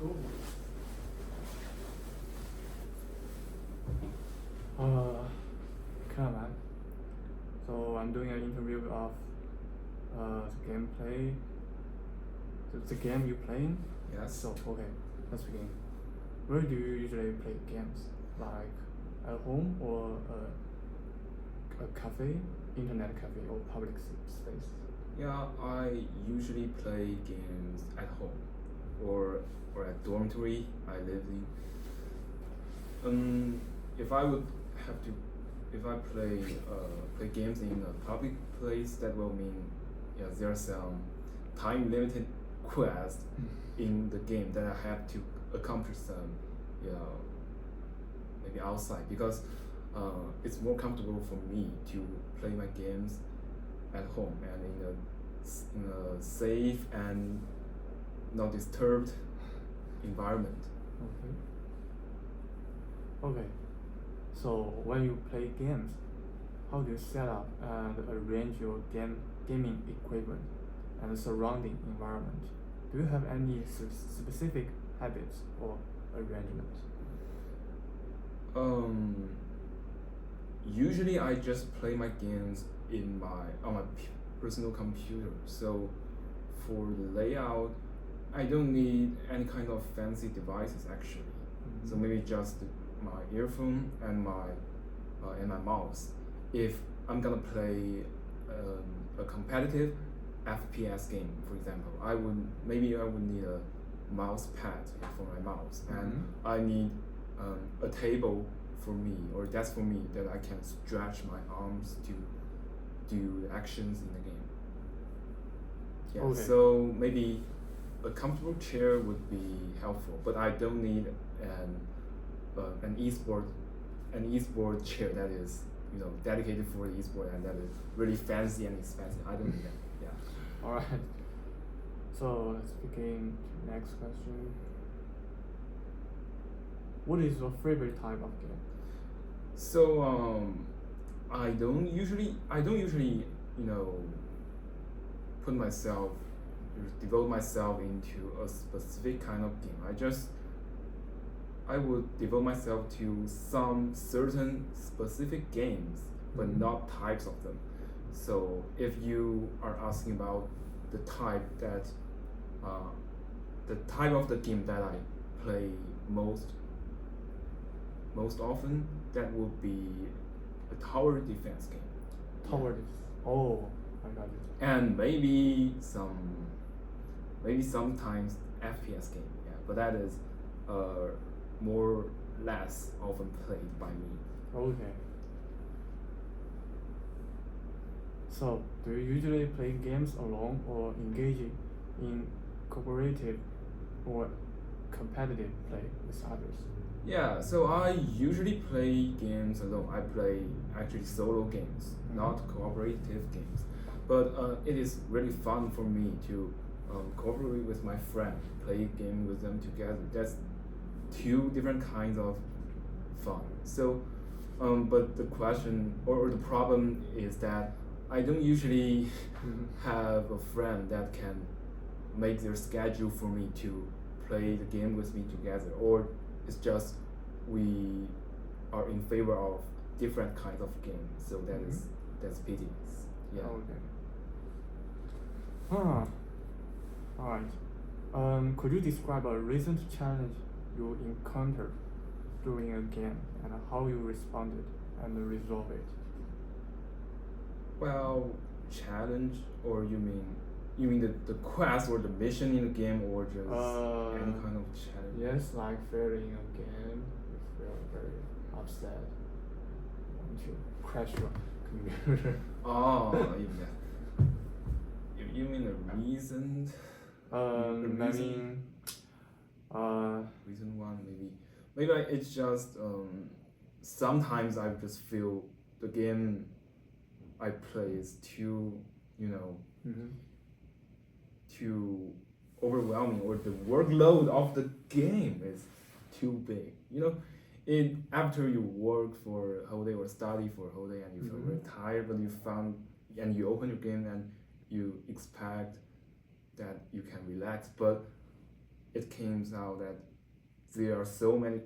Cool. Come on. So I'm doing an interview of the gameplay. The game you playing? Yes. So okay, let's begin. Where do you usually play games? Like at home or a cafe, internet cafe or public space? Yeah, I usually play games at home or at dormitory I live in. If I would have to, if I play games in a public place, that will mean there's some time limited quest in the game that I have to accomplish some maybe outside because it's more comfortable for me to play my games at home and in a safe and not disturbed environment. Okay. So when you play games, how do you set up and arrange your gaming equipment and surrounding environment? Do you have any specific habits or arrangements? Usually I just play my games on my personal computer. So for the layout, I don't need any kind of fancy devices actually. So maybe just my earphone and my mouse. If I'm gonna play a competitive FPS game, for example, I would need a mouse pad for my mouse, and I need a table for me or desk for me that I can stretch my arms to do actions in the game. Yeah, Okay. so maybe a comfortable chair would be helpful, but I don't need an esport chair that is dedicated for the esport and that is really fancy and expensive. I don't need that. Yeah. All right. So let's begin next question. What is your favorite type of game? So I don't usually put myself devote myself into a specific kind of game. I would devote myself to some certain specific games, but not types of them. So if you are asking about the type of the game that I play most often, that would be a tower defense game. Tower defense. Oh, I got it. And maybe sometimes FPS game. Yeah, but that is more less often played by me. Okay. So, do you usually play games alone or engaging in cooperative or competitive play with others? Yeah, so I usually play games alone. I play actually solo games, not cooperative games. But it is really fun for me to cooperate with my friend, play a game with them together. That's two different kinds of fun. So, but the question or the problem is that I don't usually have a friend that can make their schedule for me to play the game with me together, or it's just we are in favor of different kinds of games. So that's pity. Yeah. Okay. Alright. Could you describe a recent challenge you encountered during a game and how you responded and resolved it? Well, challenge, or you mean the quest or the mission in the game, or just any kind of challenge? Yes, like failing a game, you feel very upset, want to crash your computer. Oh, yeah. You mean the reason? Reason one, maybe it's just sometimes I just feel the game I play is too too overwhelming, or the workload of the game is too big. After you work for a whole day or study for a whole day and you feel very tired, but you open your game and you expect that you can relax, but it came out that there are so many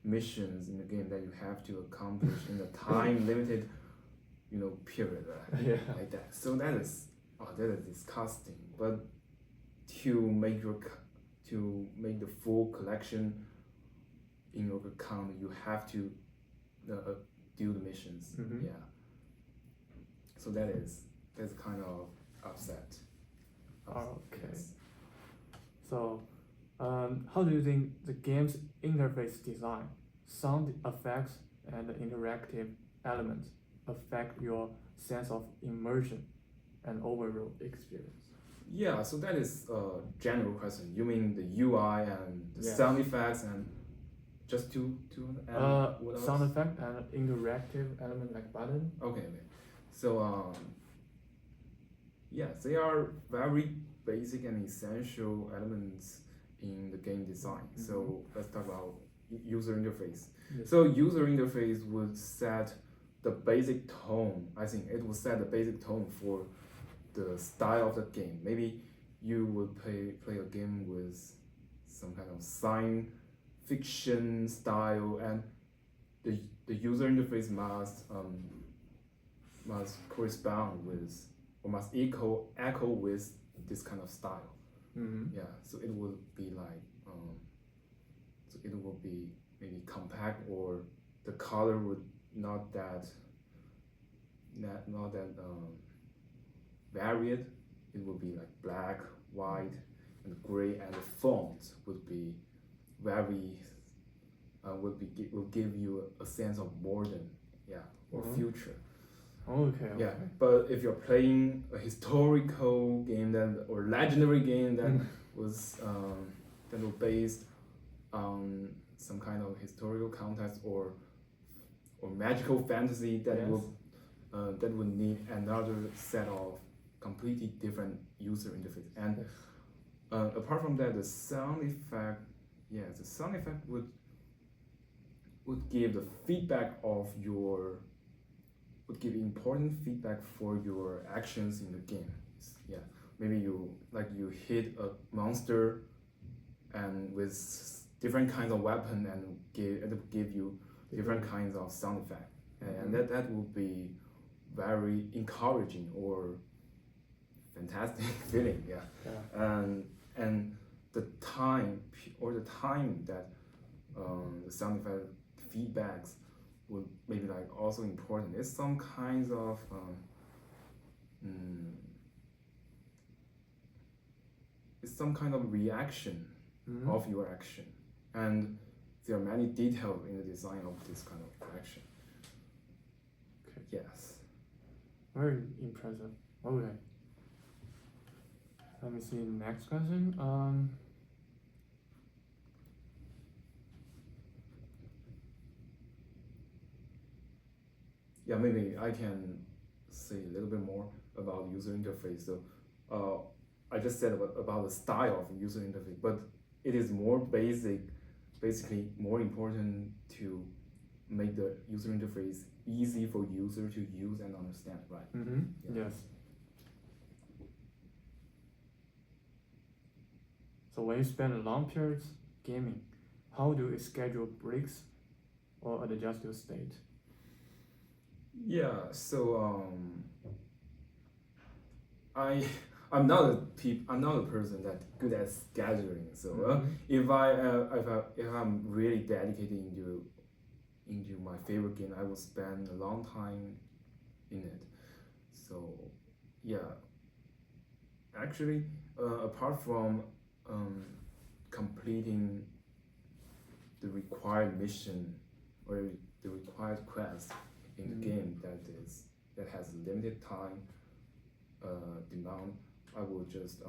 missions in the game that you have to accomplish in a time limited, period, right? Yeah. Like that. So that is disgusting. But to make the full collection in your account, you have to do the missions. Mhm. Yeah. So that's kind of upset. Okay. Yes. So, how do you think the game's interface design, sound effects, and interactive elements affect your sense of immersion and overall experience? Yeah, so that is a general question. You mean the UI and the Yes. sound effects and just two and what else? Sound effect and interactive element like button. Okay. So yes, they are very basic and essential elements in the game design. So let's talk about user interface. Yes. So user interface would set the basic tone. I think it would set the basic tone for the style of the game. Maybe you would play a game with some kind of science fiction style, and the user interface must correspond with, or must echo with this kind of style. Mm-hmm. Yeah, so it would be like so it will be maybe compact, or the color would not that varied. It would be like black, white, and gray, and the font would be very will give you a sense of modern, or Mhm. future. Okay. Yeah, but if you're playing a historical game or legendary game that was based on some kind of historical context or magical fantasy, that Yes. would need another set of completely different user interface. And Yes. apart from that, the sound effect would give the feedback of your would give important feedback for your actions in the game. Yeah, maybe you hit a monster and with different kinds of weapon, and it will give you different kinds of sound effect, and that would be very encouraging or fantastic feeling. Yeah. And the time that the sound effect feedbacks would maybe like also important. It's some kinds of it's some kind of reaction Mhm. of your action, and there are many details in the design of this kind of action. Okay. Yes. Very impressive. Okay. Let me see the next question. Yeah, maybe I can say a little bit more about user interface. So, I just said about the style of user interface, but it is more basically more important to make the user interface easy for user to use and understand, right? Mm-hmm. Yeah. Yes. So when you spend long periods gaming, how do you schedule breaks or adjust your state? Yeah, so I'm not a person that good at scheduling. So if I'm really dedicated into my favorite game, I will spend a long time in it. So yeah, actually, apart from completing the required mission or the required quest in the game that has limited time demand, I will just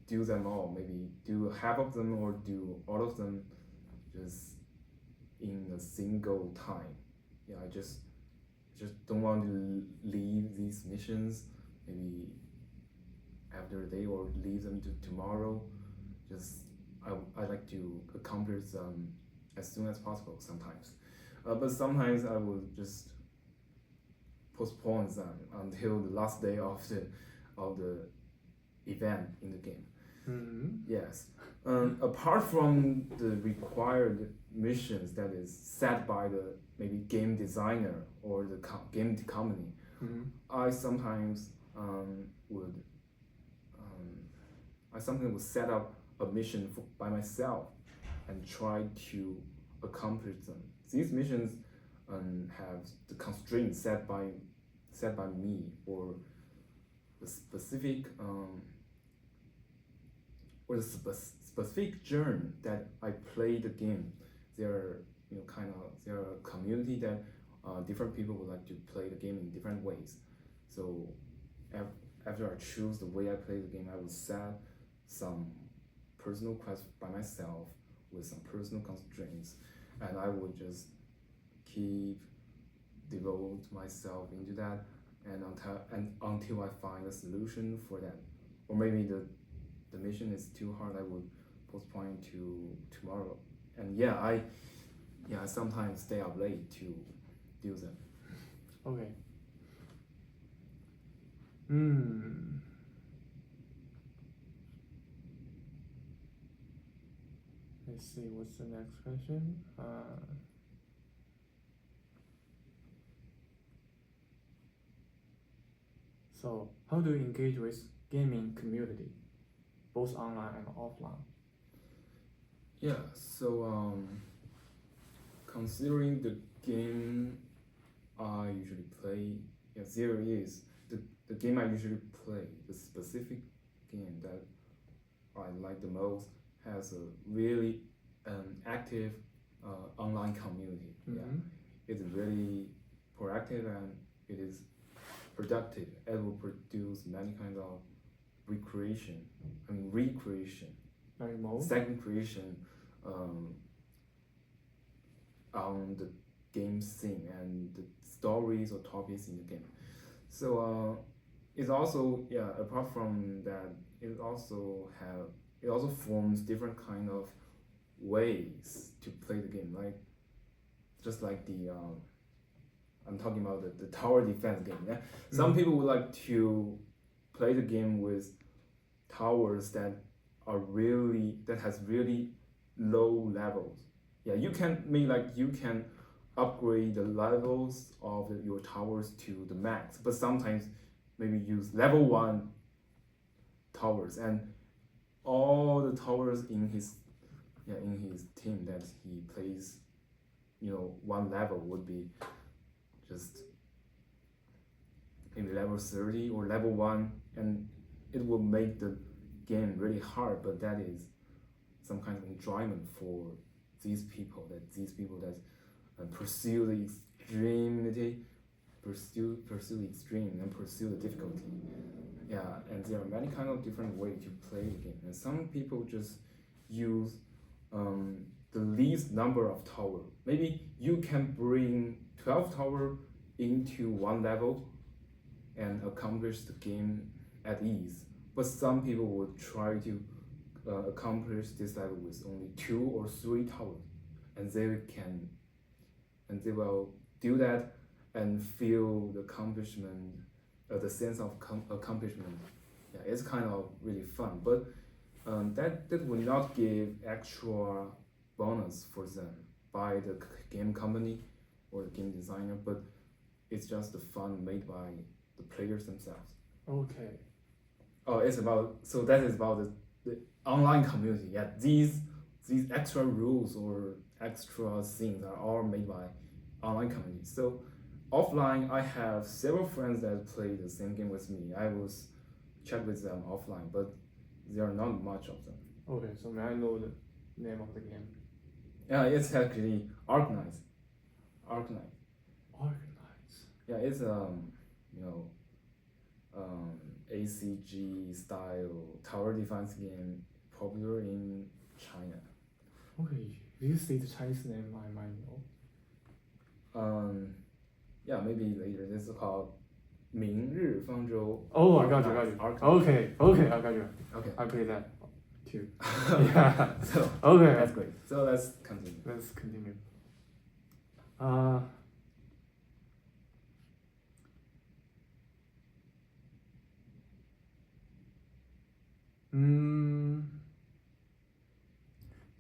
do them all. Maybe do half of them or do all of them, just in a single time. Yeah, I just don't want to leave these missions maybe after a day or leave them to tomorrow. I like to accomplish them as soon as possible sometimes, but sometimes I will just postpone them until the last day of the event in the game. Mm-hmm. Yes. Apart from the required missions that is set by the maybe game designer or the game company, Mm-hmm. I sometimes would set up a mission by myself and try to accomplish them. These missions have the constraints set by me, or the specific specific journey that I play the game. There are there are a community that different people would like to play the game in different ways. So after I choose the way I play the game, I would set some personal quests by myself with some personal constraints, and I would just keep devote myself into that, and until I find a solution for that, or maybe the mission is too hard, I would postpone to tomorrow. And I sometimes stay up late to do them. Okay. Hmm. Let's see, what's the next question? So, how do you engage with gaming community, both online and offline? Yeah, so considering the game I usually play, there is the game I usually play, the specific game that I like the most has a really active online community. Mm-hmm. It's really proactive and it is productive. It will produce many kinds of recreation, Like mode? second creation on the game scene and the stories or topics in the game. So it's also apart from that, it also forms different kind of ways to play the game, like just like the I'm talking about the tower defense game. Yeah, some people would like to play the game with towers that has really low levels. Yeah, you can upgrade the levels of your towers to the max, but sometimes maybe use level 1 towers, and all the towers in his team that he plays, one level would be just maybe level 30 or level 1, and it will make the game really hard, but that is some kind of enjoyment for these people that pursue the extremity, pursue the extreme, and pursue the difficulty. And there are many kind of different ways to play the game, and some people just use the least number of tower. Maybe you can bring 12 tower into one level and accomplish the game at ease, but some people would try to accomplish this level with only 2 or 3 towers, and they will do that and feel the accomplishment, the sense of accomplishment. It's kind of really fun, but that will not give extra bonus for them by the game company or the game designer, but it's just the fun made by the players themselves. Okay. That is about the online community. These extra rules or extra things are all made by online community. So offline, I have several friends that play the same game with me. I will chat with them offline, but there are not much of them. Okay, so may I know the name of the game? It's actually Arknights. Arknights. It's ACG style tower defense game, popular in China. Okay, if you say the Chinese name, I might know. Maybe later. This is called 明日方舟. Oh, I got you. Okay, I got you. Okay. I play that too. So Okay. that's great. So let's continue.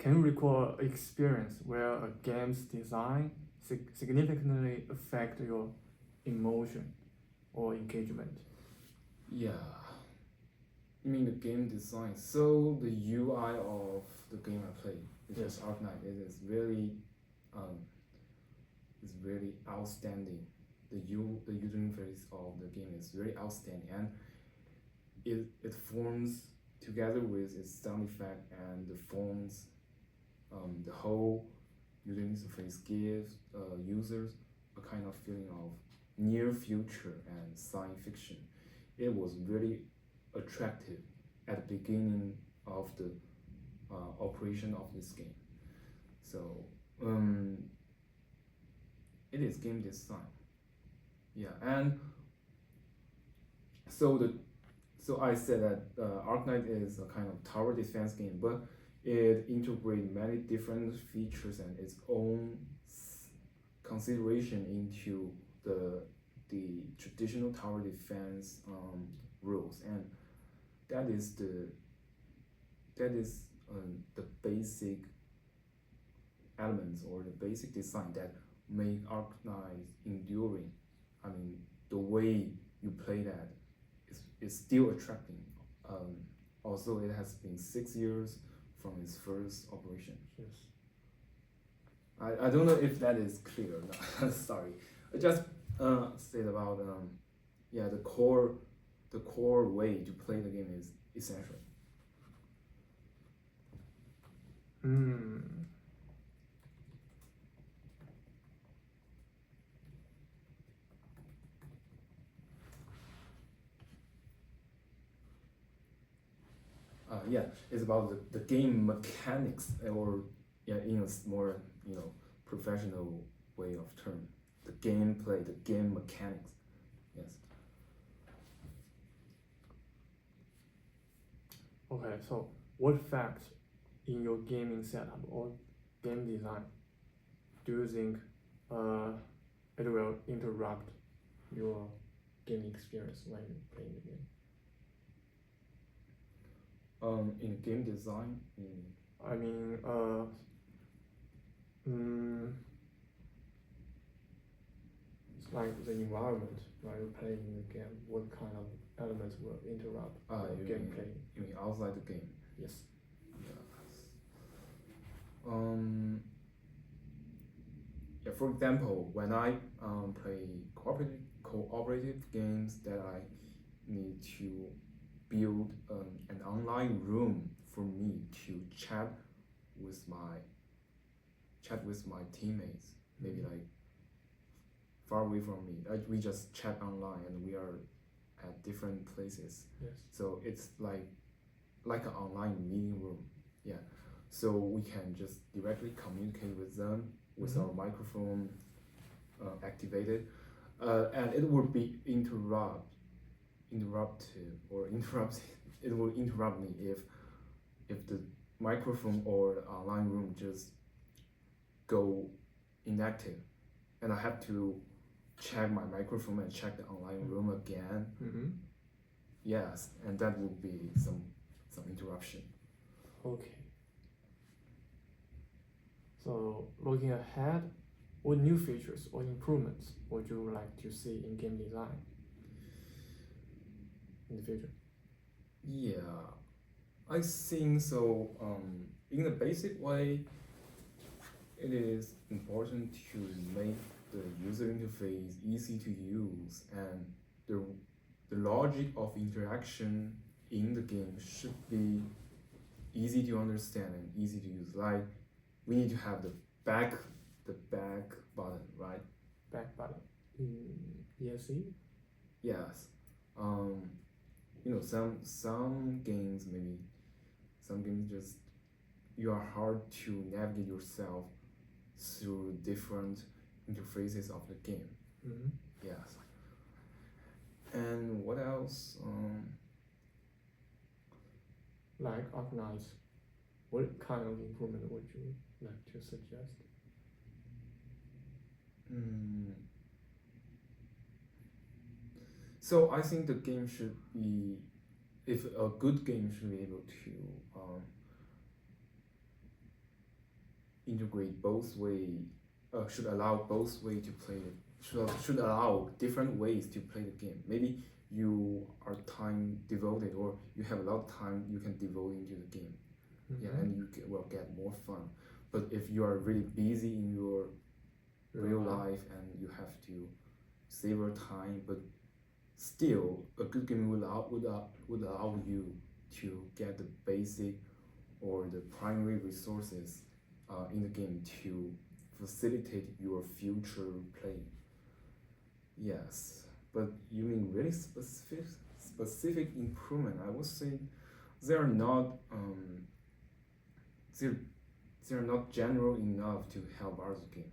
Can you recall an experience where a game's design significantly affect your emotion or engagement? Yeah. You mean the game design? So the UI of the game I play, which is Arknight, it is um, really outstanding. The user interface of the game is very outstanding, and it forms together with its sound effect and the fonts, the whole user interface gives users a kind of feeling of near future and science fiction. It was really attractive at the beginning of the operation of this game. So it is game design. Yeah, and so I said that Arknight is a kind of tower defense game, but it integrates many different features and its own consideration into the traditional tower defense rules, and that is the basic elements or the basic design that make Arknight enduring. I mean, the way you play that is still attracting. Also, it has been 6 years from its first operation. Yes. I don't know if that is clear or not. Sorry, I just said about the core way to play the game is essential. Yeah, it's about the game mechanics, or in a more professional way of term, the gameplay, the game mechanics. Yes. Okay, so what facts in your gaming setup or game design do you think it will interrupt your gaming experience when you play the game? In game design, I mean, it's like the environment while you're playing the game. What kind of elements will interrupt your gameplay? You mean outside the game? Yes. Yeah. For example, when I play cooperative games, that I need to build an online room for me to chat with my teammates, maybe like far away from me. We just chat online and we are at different places. Yes. So it's like an online meeting room. Yeah. So we can just directly communicate with them with our microphone activated, and it would be interrupted. It will interrupt me if the microphone or the online room just go inactive, and I have to check my microphone and check the online room again. Yes, and that would be some interruption. Okay. So looking ahead, what new features or improvements would you like to see in game design in the future? Yeah, I think so. In a basic way, it is important to make the user interface easy to use, and the logic of interaction in the game should be easy to understand and easy to use. Like, we need to have the back button, right? Back button in ESC? Yes. Some games, maybe some games just you are hard to navigate yourself through different interfaces of the game. Yes. And what else? Like Arknight, what kind of improvement would you like to suggest? So I think the game should be, if a good game should be able to integrate both way. Should allow both way to play it. Should allow different ways to play the game. Maybe you are time devoted, or you have a lot of time you can devote into the game. Yeah, and you will get more fun. But if you are really busy in your real life and you have to save your time, but still a good game would allow you to get the basic or the primary resources in the game to facilitate your future play. Yes, but you mean really specific improvement? I would say they are not they're, they're not general enough to help our game.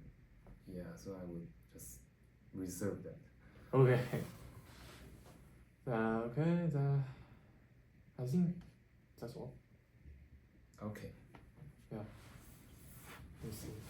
Yeah, so I would just reserve that. Okay. Okay, I think that's all. Okay. Yeah. Let's see.